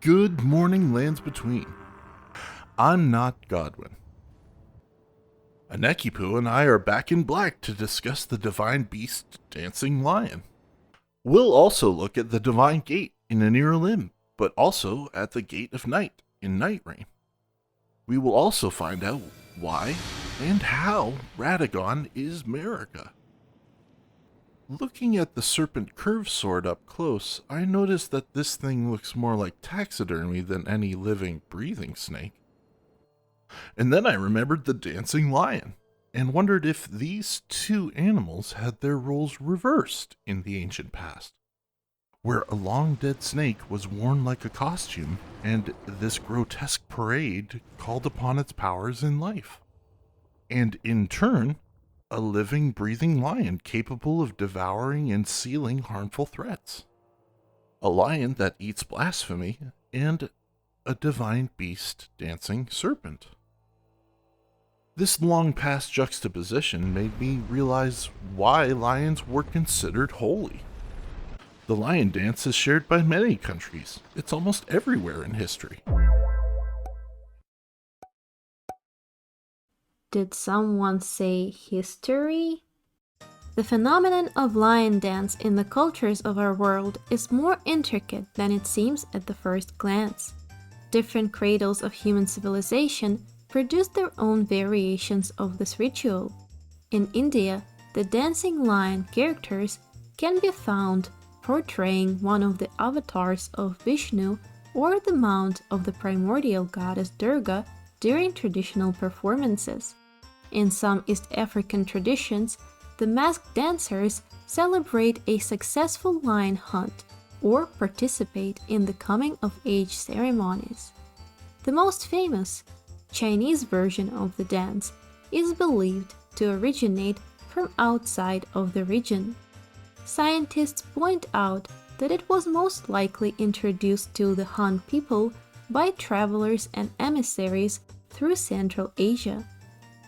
Good morning, lands between. I'm not Godwin. Annekkipu and I are back in black to discuss the divine beast dancing lion. We'll also look at the divine gate in Enir Ilim, but also at the gate of night in Nightreign. We will also find out why and how Radagon is Marika. Looking at the serpent curved sword up close, I noticed that this thing looks more like taxidermy than any living, breathing snake. And then I remembered the dancing lion, and wondered if these two animals had their roles reversed in the ancient past, where a long dead snake was worn like a costume, and this grotesque parade called upon its powers in life. And in turn, a living, breathing lion capable of devouring and sealing harmful threats. A lion that eats blasphemy, and a divine beast dancing serpent. This long-past juxtaposition made me realize why lions were considered holy. The lion dance is shared by many countries. It's almost everywhere in history. Did someone say history? The phenomenon of lion dance in the cultures of our world is more intricate than it seems at the first glance. Different cradles of human civilization produce their own variations of this ritual. In India, the dancing lion characters can be found portraying one of the avatars of Vishnu or the mount of the primordial goddess Durga during traditional performances. In some East African traditions, the masked dancers celebrate a successful lion hunt or participate in the coming-of-age ceremonies. The most famous, Chinese version of the dance is believed to originate from outside of the region. Scientists point out that it was most likely introduced to the Han people by travelers and emissaries through Central Asia.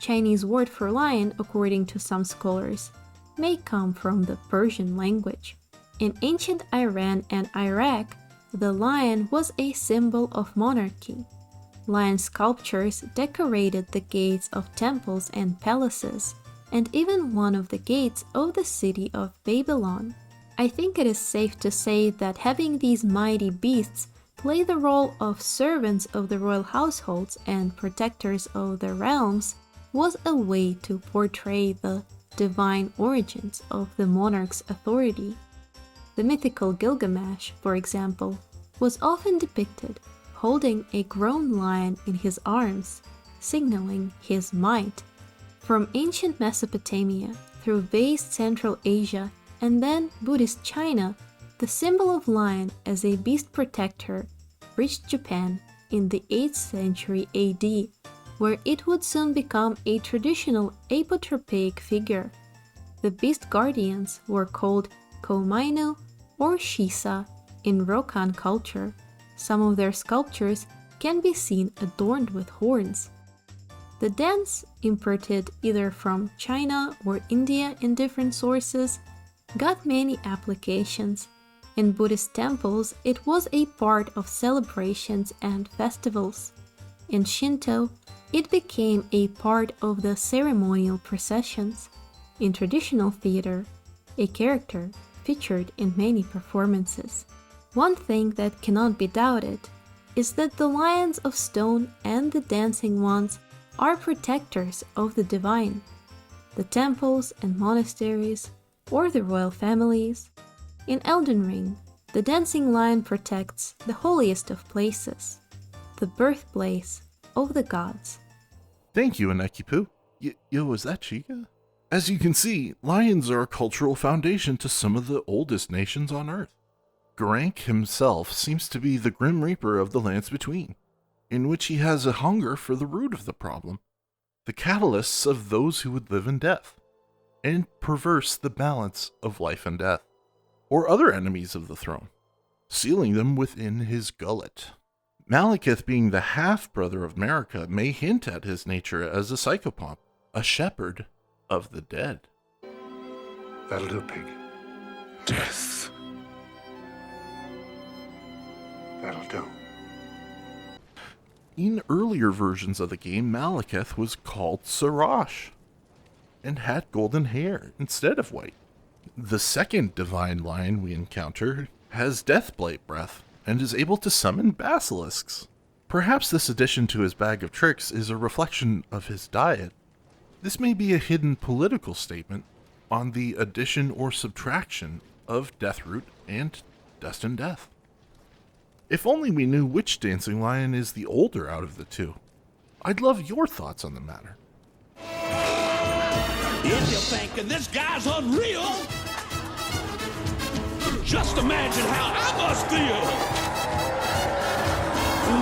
Chinese word for lion, according to some scholars, may come from the Persian language. In ancient Iran and Iraq, the lion was a symbol of monarchy. Lion sculptures decorated the gates of temples and palaces, and even one of the gates of the city of Babylon. I think it is safe to say that having these mighty beasts play the role of servants of the royal households and protectors of the realms was a way to portray the divine origins of the monarch's authority. The mythical Gilgamesh, for example, was often depicted holding a grown lion in his arms, signaling his might. From ancient Mesopotamia through vast Central Asia and then Buddhist China, the symbol of lion as a beast protector reached Japan in the 8th century AD, where it would soon become a traditional apotropaic figure. The beast guardians were called Komainu or Shisa in Rokan culture. Some of their sculptures can be seen adorned with horns. The dance, imported either from China or India in different sources, got many applications. In Buddhist temples, it was a part of celebrations and festivals. In Shinto, it became a part of the ceremonial processions. In traditional theater, a character featured in many performances. One thing that cannot be doubted is that the lions of stone and the dancing ones are protectors of the divine. The temples and monasteries, or the royal families. In Elden Ring, the dancing lion protects the holiest of places, the birthplace of the gods. Thank you, Annekkipu. Yo, is that Chica? As you can see, lions are a cultural foundation to some of the oldest nations on Earth. Gurranq himself seems to be the Grim Reaper of the lands between, in which he has a hunger for the root of the problem, the catalysts of those who would live in death, and perverse the balance of life and death, or other enemies of the throne, sealing them within his gullet. Maliketh, being the half-brother of Marika, may hint at his nature as a psychopomp, a shepherd of the dead. That'll do, pig. Death. That'll do. In earlier versions of the game, Maliketh was called Sarash and had golden hair instead of white. The second divine lion we encounter has Deathblight breath and is able to summon basilisks. Perhaps this addition to his bag of tricks is a reflection of his diet. This may be a hidden political statement on the addition or subtraction of deathroot and destined death. If only we knew which dancing lion is the older out of the two. I'd love your thoughts on the matter. If you're thinking this guy's unreal, just imagine how I must feel.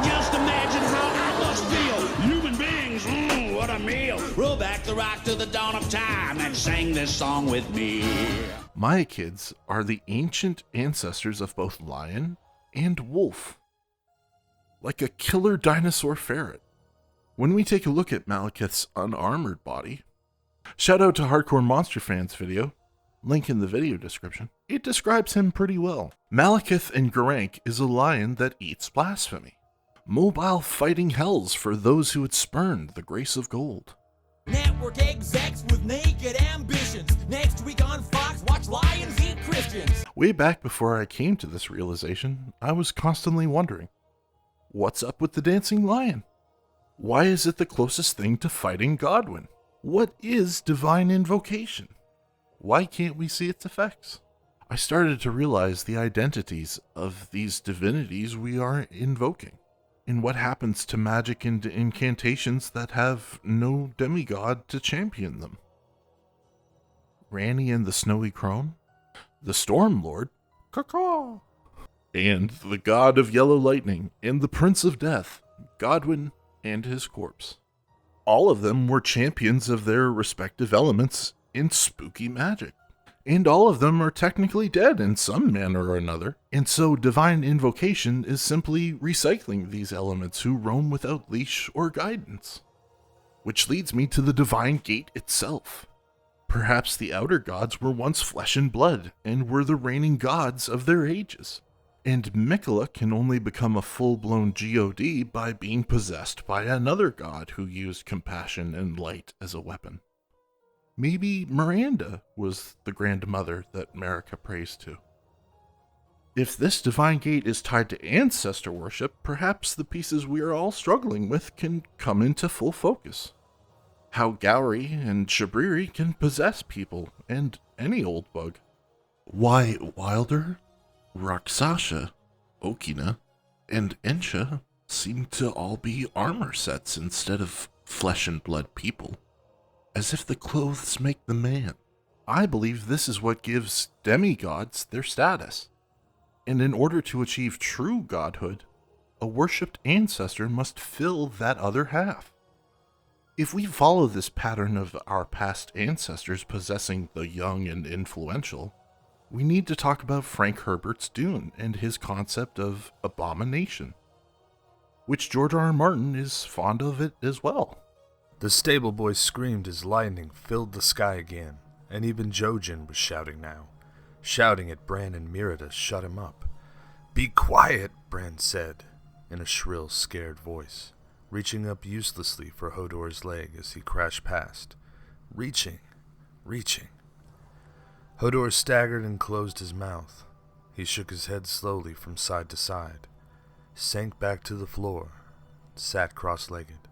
Just imagine how I must feel. Human beings, what a meal. Roll back the rock to the dawn of time and sing this song with me. Maiakids are the ancient ancestors of both lion and wolf, like a killer dinosaur ferret. When we take a look at Maliketh's unarmored body, shout out to Hardcore Monster Fans video, link in the video description, it describes him pretty well. Maliketh in Gurranq is a lion that eats blasphemy. Mobile fighting hells for those who had spurned the grace of gold. Network execs with naked ambitions. Next week on Fox, watch lions eat Christians. Way back before I came to this realization, I was constantly wondering, what's up with the dancing lion? Why is it the closest thing to fighting Godwin? What is divine invocation? Why can't we see its effects? I started to realize the identities of these divinities we are invoking, and what happens to magic and incantations that have no demigod to champion them. Ranni and the Snowy Crone, the Storm Lord, caw, and the God of Yellow Lightning and the Prince of Death, Godwin and his corpse. All of them were champions of their respective elements in spooky magic. And all of them are technically dead in some manner or another, and so divine invocation is simply recycling these elements who roam without leash or guidance. Which leads me to the divine gate itself. Perhaps the outer gods were once flesh and blood, and were the reigning gods of their ages. And Miquella can only become a full-blown god by being possessed by another god who used compassion and light as a weapon. Maybe Miranda was the grandmother that Marika prays to. If this divine gate is tied to ancestor worship, perhaps the pieces we are all struggling with can come into full focus. How Gowry and Shabriri can possess people and any old bug. Why Wilder, Rakshasa, Okina, and Ensha seem to all be armor sets instead of flesh and blood people. As if the clothes make the man. I believe this is what gives demigods their status. And in order to achieve true godhood, a worshipped ancestor must fill that other half. If we follow this pattern of our past ancestors possessing the young and influential, we need to talk about Frank Herbert's Dune and his concept of abomination, which George R. R. Martin is fond of it as well. The stable boy screamed as lightning filled the sky again, and even Jojen was shouting now, shouting at Bran and Mira to shut him up. "Be quiet," Bran said, in a shrill, scared voice, reaching up uselessly for Hodor's leg as he crashed past. Reaching. Hodor staggered and closed his mouth. He shook his head slowly from side to side, sank back to the floor, sat cross-legged.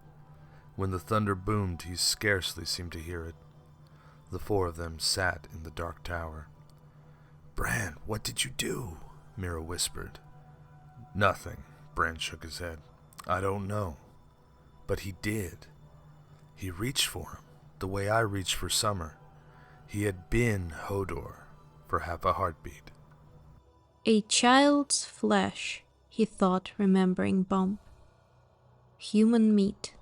When the thunder boomed, he scarcely seemed to hear it. The four of them sat in the dark tower. "Bran, what did you do?" Mira whispered. "Nothing," Bran shook his head. "I don't know. But he did. He reached for him, the way I reached for Summer. He had been Hodor for half a heartbeat." A child's flesh, he thought, remembering Bump. Human meat.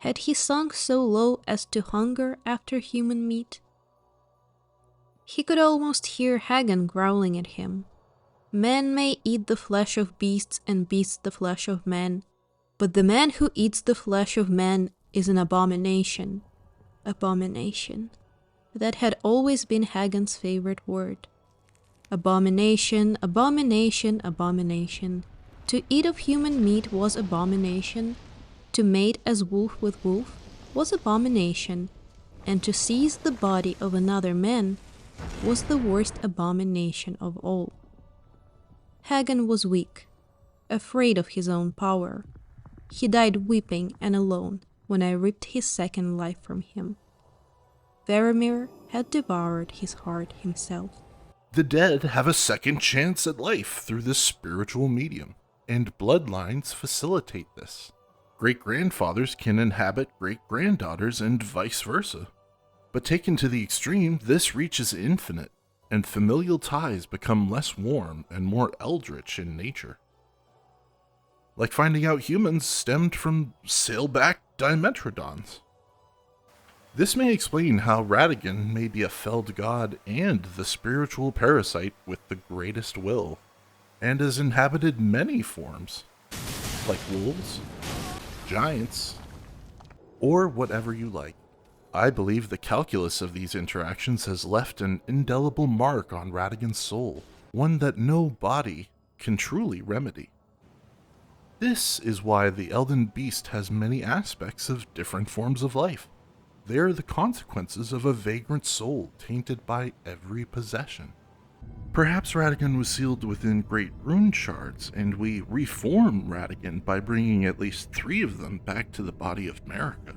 Had he sunk so low as to hunger after human meat? He could almost hear Hagen growling at him. Men may eat the flesh of beasts and beasts the flesh of men, but the man who eats the flesh of men is an abomination. Abomination. That had always been Hagen's favorite word. Abomination, abomination, abomination. To eat of human meat was abomination, To mate as wolf with wolf was abomination, and to seize the body of another man was the worst abomination of all. Hagen was weak, afraid of his own power. He died weeping and alone when I ripped his second life from him. Varamir had devoured his heart himself. The dead have a second chance at life through this spiritual medium, and bloodlines facilitate this. Great-grandfathers can inhabit great-granddaughters and vice versa. But taken to the extreme, this reaches infinite, and familial ties become less warm and more eldritch in nature. Like finding out humans stemmed from sailback dimetrodons. This may explain how Radagon may be a felled god and the spiritual parasite with the greatest will, and has inhabited many forms, like wolves, giants, or whatever you like. I believe the calculus of these interactions has left an indelible mark on Radagon's soul, one that no body can truly remedy. This is why the Elden Beast has many aspects of different forms of life. They are the consequences of a vagrant soul tainted by every possession. Perhaps Radagon was sealed within great rune shards, and we reform Radagon by bringing at least 3 of them back to the body of Marika.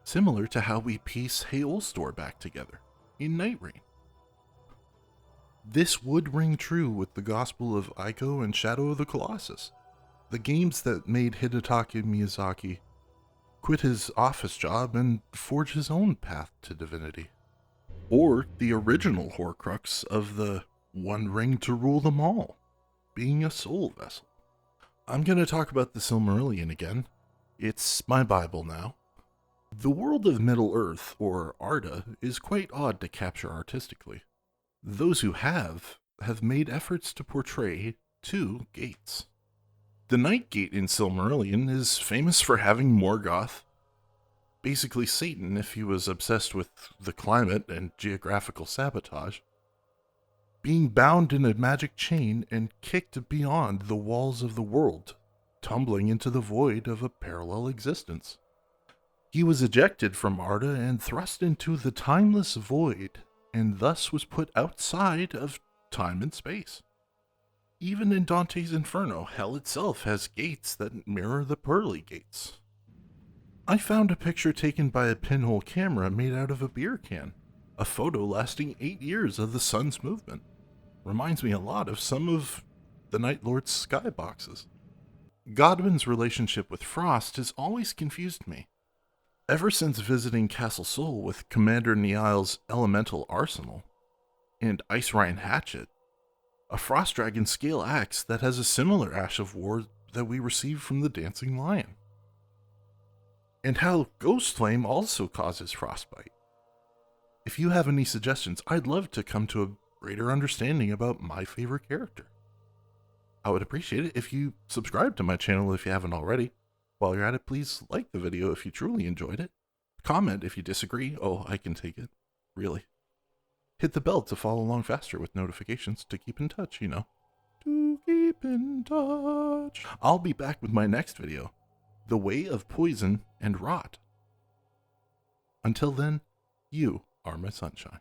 Similar to how we piece Heolstor back together in Nightreign. This would ring true with the Gospel of Ico and Shadow of the Colossus, the games that made Hidetaka Miyazaki quit his office job and forge his own path to divinity. Or the original Horcrux of the One Ring to rule them all, being a soul vessel. I'm going to talk about the Silmarillion again. It's my Bible now. The world of Middle-earth, or Arda, is quite odd to capture artistically. Those who have made efforts to portray 2 gates. The Night Gate in Silmarillion is famous for having Morgoth, basically Satan if he was obsessed with the climate and geographical sabotage, being bound in a magic chain and kicked beyond the walls of the world, tumbling into the void of a parallel existence. He was ejected from Arda and thrust into the timeless void, and thus was put outside of time and space. Even in Dante's Inferno, hell itself has gates that mirror the pearly gates. I found a picture taken by a pinhole camera made out of a beer can, a photo lasting 8 years of the sun's movement. Reminds me a lot of some of the Night Lord's skyboxes. Godwin's relationship with Frost has always confused me. Ever since visiting Castle Sol with Commander Niall's elemental arsenal, and Ice Ryan Hatchet, a Frost Dragon scale axe that has a similar Ash of War that we received from the Dancing Lion. And how Ghost Flame also causes frostbite. If you have any suggestions, I'd love to come to a greater understanding about my favorite character. I would appreciate it if you subscribe to my channel if you haven't already. While you're at it, please like the video if you truly enjoyed it. Comment if you disagree. Oh, I can take it. Really. Hit the bell to follow along faster with notifications to keep in touch, you know. To keep in touch. I'll be back with my next video, The Way of Poison and Rot. Until then, you are my sunshine.